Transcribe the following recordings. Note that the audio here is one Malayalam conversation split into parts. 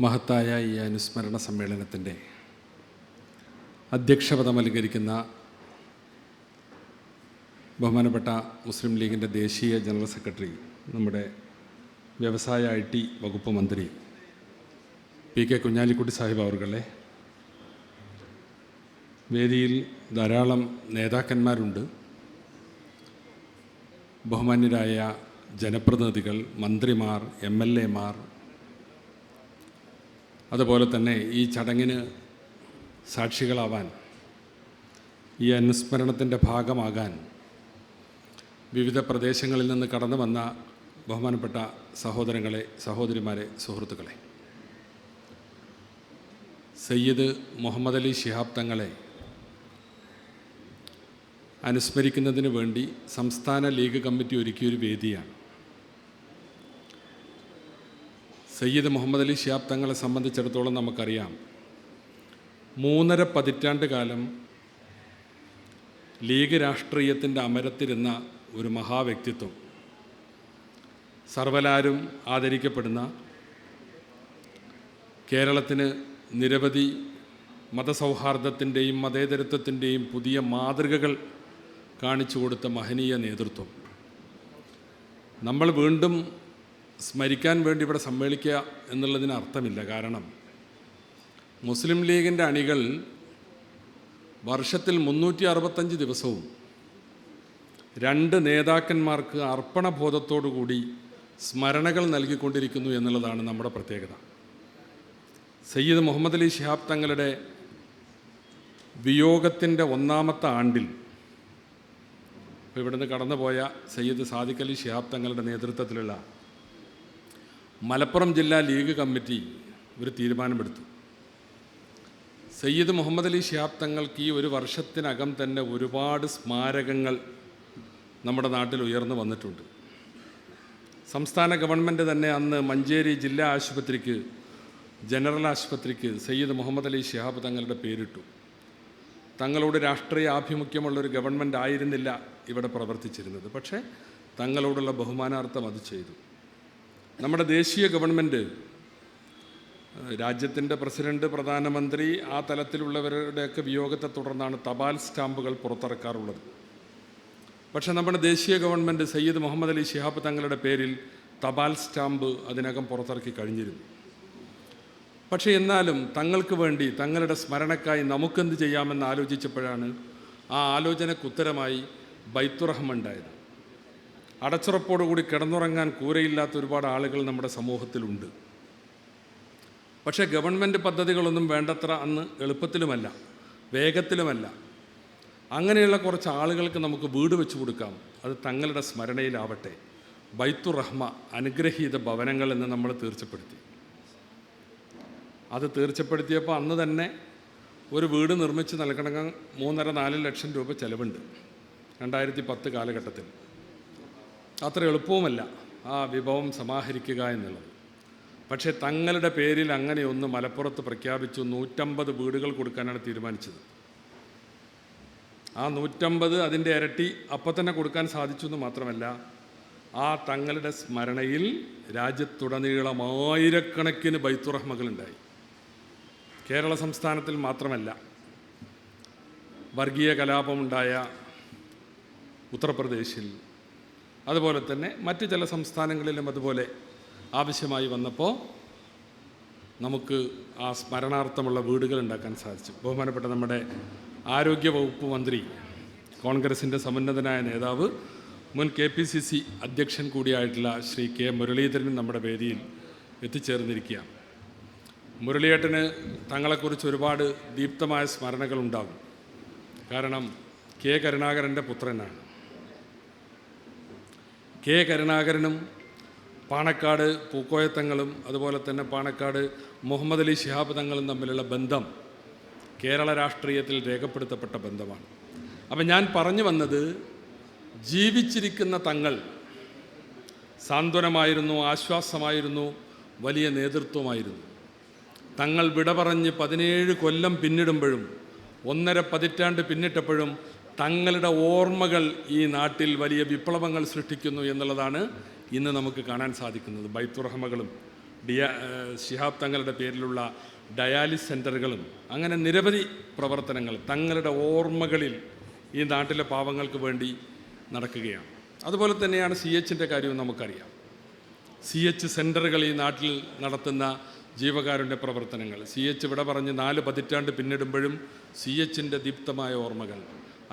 മഹത്തായ ഈ അനുസ്മരണ സമ്മേളനത്തിൻ്റെ അധ്യക്ഷപദം അലങ്കരിക്കുന്ന ബഹുമാനപ്പെട്ട മുസ്ലിം ലീഗിൻ്റെ ദേശീയ ജനറൽ സെക്രട്ടറി, നമ്മുടെ വ്യവസായ IT വകുപ്പ് മന്ത്രി PK കുഞ്ഞാലിക്കുട്ടി സാഹിബ് അവർകളെ, വേദിയിൽ ധാരാളം നേതാക്കന്മാരുണ്ട്, ബഹുമാന്യരായ ജനപ്രതിനിധികൾ, മന്ത്രിമാർ, MLAമാർ, അതുപോലെ തന്നെ ഈ ചടങ്ങിന് സാക്ഷികളാവാൻ, ഈ അനുസ്മരണത്തിൻ്റെ ഭാഗമാകാൻ വിവിധ പ്രദേശങ്ങളിൽ നിന്ന് കടന്നു വന്ന ബഹുമാനപ്പെട്ട സഹോദരങ്ങളെ, സഹോദരിമാരെ, സുഹൃത്തുക്കളെ, സയ്യിദ് മുഹമ്മദ് അലി ശിഹാബ് തങ്ങളെ അനുസ്മരിക്കുന്നതിന് വേണ്ടി സംസ്ഥാന ലീഗ് കമ്മിറ്റി ഒരുക്കിയൊരു വേദിയാണ്. സയ്യിദ് മുഹമ്മദ് അലി ശിഹാബ് തങ്ങളെ സംബന്ധിച്ചിടത്തോളം നമുക്കറിയാം, 3.5 പതിറ്റാണ്ട് കാലം ലീഗ് രാഷ്ട്രീയത്തിൻ്റെ അമരത്തിരുന്ന ഒരു മഹാവ്യക്തിത്വം, സർവ്വലാരും ആദരിക്കപ്പെടുന്ന, കേരളത്തിന് നിരവധി മതസൗഹാർദ്ദത്തിൻ്റെയും മതേതരത്വത്തിൻ്റെയും പുതിയ മാതൃകകൾ കാണിച്ചു കൊടുത്ത മഹനീയ നേതൃത്വം നമ്മൾ വീണ്ടും സ്മരിക്കാൻ വേണ്ടി ഇവിടെ സമ്മേളിക്കുക എന്നുള്ളതിന് അർത്ഥമില്ല. കാരണം മുസ്ലിം ലീഗിൻ്റെ അണികൾ വർഷത്തിൽ 365 ദിവസവും 2 നേതാക്കന്മാർക്ക് അർപ്പണബോധത്തോടുകൂടി സ്മരണകൾ നൽകിക്കൊണ്ടിരിക്കുന്നു എന്നുള്ളതാണ് നമ്മുടെ പ്രത്യേകത. സയ്യിദ് മുഹമ്മദ് അലി ശിഹാബ് തങ്ങളുടെ വിയോഗത്തിൻ്റെ 1ാമത്തെ ആണ്ടിൽ ഇവിടുന്ന് കടന്നുപോയ സയ്യിദ് സാദിഖ് അലി ശിഹാബ് തങ്ങളുടെ നേതൃത്വത്തിലുള്ള മലപ്പുറം ജില്ലാ ലീഗ് കമ്മിറ്റി ഒരു തീരുമാനമെടുത്തു. സയ്യിദ് മുഹമ്മദ് അലി ശിഹാബ് തങ്ങൾക്ക് ഈ ഒരു വർഷത്തിനകം തന്നെ ഒരുപാട് സ്മാരകങ്ങൾ നമ്മുടെ നാട്ടിൽ ഉയർന്നു വന്നിട്ടുണ്ട്. സംസ്ഥാന ഗവൺമെൻറ് തന്നെ അന്ന് മഞ്ചേരി ജില്ലാ ആശുപത്രിക്ക്, ജനറൽ ആശുപത്രിക്ക് സയ്യിദ് മുഹമ്മദ് അലി ശിഹാബ് തങ്ങളുടെ പേരിട്ടു. തങ്ങളോട് രാഷ്ട്രീയ ആഭിമുഖ്യമുള്ളൊരു ഗവൺമെൻറ് ആയിരുന്നില്ല ഇവിടെ പ്രവർത്തിച്ചിരുന്നത്, പക്ഷേ തങ്ങളോടുള്ള ബഹുമാനാർത്ഥം അത് ചെയ്തു. നമ്മുടെ ദേശീയ ഗവൺമെൻറ്, രാജ്യത്തിൻ്റെ പ്രസിഡന്റ്, പ്രധാനമന്ത്രി, ആ തലത്തിലുള്ളവരുടെയൊക്കെ വിയോഗത്തെ തുടർന്നാണ് തപാൽ സ്റ്റാമ്പുകൾ പുറത്തിറക്കാറുള്ളത്. പക്ഷേ നമ്മുടെ ദേശീയ ഗവൺമെൻറ് സയ്യിദ് മുഹമ്മദ് അലി ശിഹാബ് തങ്ങളുടെ പേരിൽ തപാൽ സ്റ്റാമ്പ് അതിനകം പുറത്തിറക്കി കഴിഞ്ഞിരുന്നു. പക്ഷേ എന്നാലും തങ്ങൾക്ക് വേണ്ടി, തങ്ങളുടെ സ്മരണക്കായി നമുക്കെന്ത് ചെയ്യാമെന്ന് ആലോചിച്ചപ്പോഴാണ് ആ ആലോചനക്കുത്തരമായി ബൈത്തുറഹ്മ ഉണ്ടായത്. അടച്ചുറപ്പോടുകൂടി കിടന്നുറങ്ങാൻ കൂരയില്ലാത്ത ഒരുപാട് ആളുകൾ നമ്മുടെ സമൂഹത്തിലുണ്ട്. പക്ഷേ ഗവൺമെൻറ് പദ്ധതികളൊന്നും വേണ്ടത്ര അന്ന് എളുപ്പത്തിലുമല്ല, വേഗത്തിലുമല്ല. അങ്ങനെയുള്ള കുറച്ച് ആളുകൾക്ക് നമുക്ക് വീട് വെച്ച് കൊടുക്കാം, അത് തങ്ങളുടെ സ്മരണയിലാവട്ടെ, ബൈത്തുറഹ്മ, അനുഗ്രഹീത ഭവനങ്ങൾ എന്ന് നമ്മൾ തീർച്ചപ്പെടുത്തി. അത് തീർച്ചപ്പെടുത്തിയപ്പോൾ അന്ന് തന്നെ ഒരു വീട് നിർമ്മിച്ച് നൽകണമെങ്കിൽ 3.5-4 ലക്ഷം രൂപ ചിലവുണ്ട് 2010 കാലഘട്ടത്തിൽ. അത്ര എളുപ്പവുമല്ല ആ വിഭവം സമാഹരിക്കുക എന്നുള്ളത്. പക്ഷേ തങ്ങളുടെ പേരിൽ അങ്ങനെയൊന്ന് മലപ്പുറത്ത് പ്രഖ്യാപിച്ചു. 150 വീടുകൾ കൊടുക്കാനാണ് തീരുമാനിച്ചത്. ആ 150 അതിൻ്റെ ഇരട്ടി അപ്പം തന്നെ കൊടുക്കാൻ സാധിച്ചു എന്ന് മാത്രമല്ല, ആ തങ്ങളുടെ സ്മരണയിൽ രാജ്യത്തുടനീളം 1000കണക്കിന് ബൈത്തുറഹ്മകളുണ്ടായി. കേരള സംസ്ഥാനത്തിൽ മാത്രമല്ല, വർഗീയ കലാപമുണ്ടായ ഉത്തർപ്രദേശിൽ, അതുപോലെ തന്നെ മറ്റ് ചില സംസ്ഥാനങ്ങളിലും അതുപോലെ ആവശ്യമായി വന്നപ്പോൾ നമുക്ക് ആ സ്മരണാർത്ഥമുള്ള വീടുകൾ ഉണ്ടാക്കാൻ സാധിച്ചു. ബഹുമാനപ്പെട്ട നമ്മുടെ ആരോഗ്യ വകുപ്പ് മന്ത്രി, കോൺഗ്രസിൻ്റെ സമുന്നതനായ നേതാവ്, മുൻ KPCC അധ്യക്ഷൻ കൂടിയായിട്ടുള്ള ശ്രീ K മുരളീധരൻ നമ്മുടെ വേദിയിൽ എത്തിച്ചേർന്നിരിക്കുകയാണ്. മുരളിയേട്ടന് തങ്ങളെക്കുറിച്ച് ഒരുപാട് ദീപ്തമായ സ്മരണകളുണ്ടാകും. കാരണം K കരുണാകരൻ്റെ പുത്രനാണ്. K കരുണാകരനും പാണക്കാട് പൂക്കോയത്തങ്ങളും അതുപോലെ തന്നെ പാണക്കാട് മുഹമ്മദ് അലി ശിഹാബ് തങ്ങളും തമ്മിലുള്ള ബന്ധം കേരള രാഷ്ട്രീയത്തിൽ രേഖപ്പെടുത്തപ്പെട്ട ബന്ധമാണ്. അപ്പം ഞാൻ പറഞ്ഞു വന്നത്, ജീവിച്ചിരിക്കുന്ന തങ്ങൾ സാന്ത്വനമായിരുന്നു, ആശ്വാസമായിരുന്നു, വലിയ നേതൃത്വമായിരുന്നു. തങ്ങൾ വിട പറഞ്ഞ് 17 കൊല്ലം പിന്നിടുമ്പോഴും, 1.5 പതിറ്റാണ്ട് പിന്നിട്ടപ്പോഴും തങ്ങളുടെ ഓർമ്മകൾ ഈ നാട്ടിൽ വലിയ വിപ്ലവങ്ങൾ സൃഷ്ടിക്കുന്നു എന്നുള്ളതാണ് ഇന്ന് നമുക്ക് കാണാൻ സാധിക്കുന്നത്. ബൈത്തുറഹ്മകളും ശിഹാബ് തങ്ങളുടെ പേരിലുള്ള ഡയാലിസ് സെൻ്ററുകളും അങ്ങനെ നിരവധി പ്രവർത്തനങ്ങൾ തങ്ങളുടെ ഓർമ്മകളിൽ ഈ നാട്ടിലെ പാവങ്ങൾക്ക് വേണ്ടി നടക്കുകയാണ്. അതുപോലെ തന്നെയാണ് CHൻ്റെ കാര്യവും നമുക്കറിയാം. CH സെൻ്ററുകൾ ഈ നാട്ടിൽ നടത്തുന്ന ജീവകാരുണ്യ പ്രവർത്തനങ്ങൾ. CH ഇവിടെ പറഞ്ഞ് 4 പതിറ്റാണ്ട് പിന്നിടുമ്പോഴും CHൻ്റെ ദീപ്തമായ ഓർമ്മകൾ.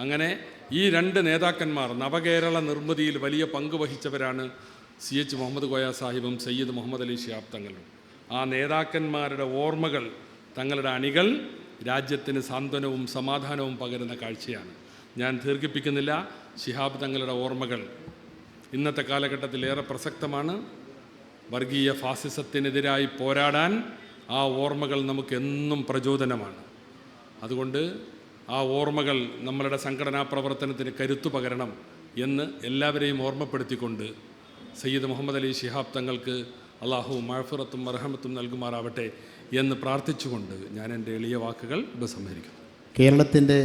അങ്ങനെ ഈ 2 നേതാക്കന്മാർ നവകേരള നിർമ്മിതിയിൽ വലിയ പങ്ക് വഹിച്ചവരാണ് CH മുഹമ്മദ് കോയ സാഹിബും സയ്യിദ് മുഹമ്മദ് അലി ശിഹാബ് തങ്ങളും. ആ നേതാക്കന്മാരുടെ ഓർമ്മകൾ തങ്ങളുടെ അണികൾ രാജ്യത്തിന് സാന്ത്വനവും സമാധാനവും പകരുന്ന കാഴ്ചയാണ്. ഞാൻ ദീർഘിപ്പിക്കുന്നില്ല. ശിഹാബ് തങ്ങളുടെ ഓർമ്മകൾ ഇന്നത്തെ കാലഘട്ടത്തിൽ ഏറെ പ്രസക്തമാണ്. വർഗീയ ഫാസിസത്തിനെതിരായി പോരാടാൻ ആ ഓർമ്മകൾ നമുക്കെന്നും പ്രചോദനമാണ്. അതുകൊണ്ട് ആ ഓർമ്മകൾ നമ്മളുടെ സംഘടനാ പ്രവർത്തനത്തിന് കരുത്തു പകരണം എന്ന് എല്ലാവരെയും ഓർമ്മപ്പെടുത്തിക്കൊണ്ട് സയ്യിദ് മുഹമ്മദ് അലി ശിഹാബ് തങ്ങൾക്ക് അള്ളാഹു മഅ്ഫിറത്തും മർഹമത്തും നൽകുമാറാവട്ടെ എന്ന് പ്രാർത്ഥിച്ചുകൊണ്ട് ഞാൻ എൻ്റെ എളിയ വാക്കുകൾ ഉപസംഹരിക്കുന്നു. കേരളത്തിൻ്റെ